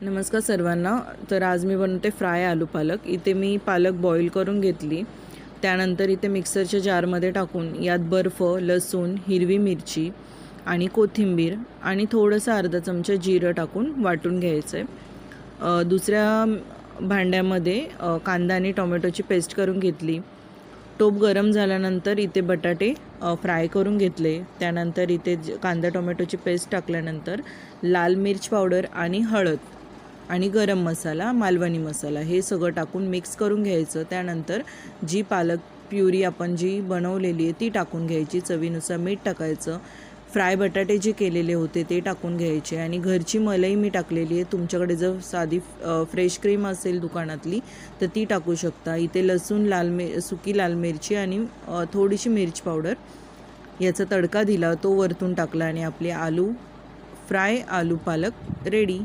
नमस्कार सर्वांना. तर आज मी बनवते फ्राय आलू पालक. इथे मी पालक बॉईल करून घेतली. त्यानंतर इथे मिक्सरच्या जारमध्ये टाकून यात बर्फ, लसूण, हिरवी मिरची आणि कोथिंबीर आणि थोडंसं अर्धा चमचा जिरं टाकून वाटून घ्यायचं आहे. दुसऱ्या भांड्यामध्ये कांदा आणि टोमॅटोची पेस्ट करून घेतली. टोप गरम झाल्यानंतर इथे बटाटे फ्राय करून घेतले. त्यानंतर इथे कांदा टोमॅटोची पेस्ट टाकल्यानंतर लाल मिर्च पावडर आणि हळद आणि गरम मसाला, मालवणी मसाला हे सगळं टाकून मिक्स करून घ्यायचं. त्यानंतर जी पालक प्युरी आपण जी बनवलेली आहे ती टाकून घ्यायची. चवीनुसार मीठ टाकायचं. फ्राय बटाटे जे केलेले होते ते टाकून घ्यायचे आणि घरची मलाई मी टाकलेली आहे. तुमच्याकडे जर साधी फ्रेश क्रीम असेल दुकानातली तर ती टाकू शकता. इथे लसूण, सुकी लाल मिरची आणि थोडीशी मिर्च पावडर याचा तडका दिला, तो वरतून टाकला आणि आपले फ्राय आलू पालक रेडी.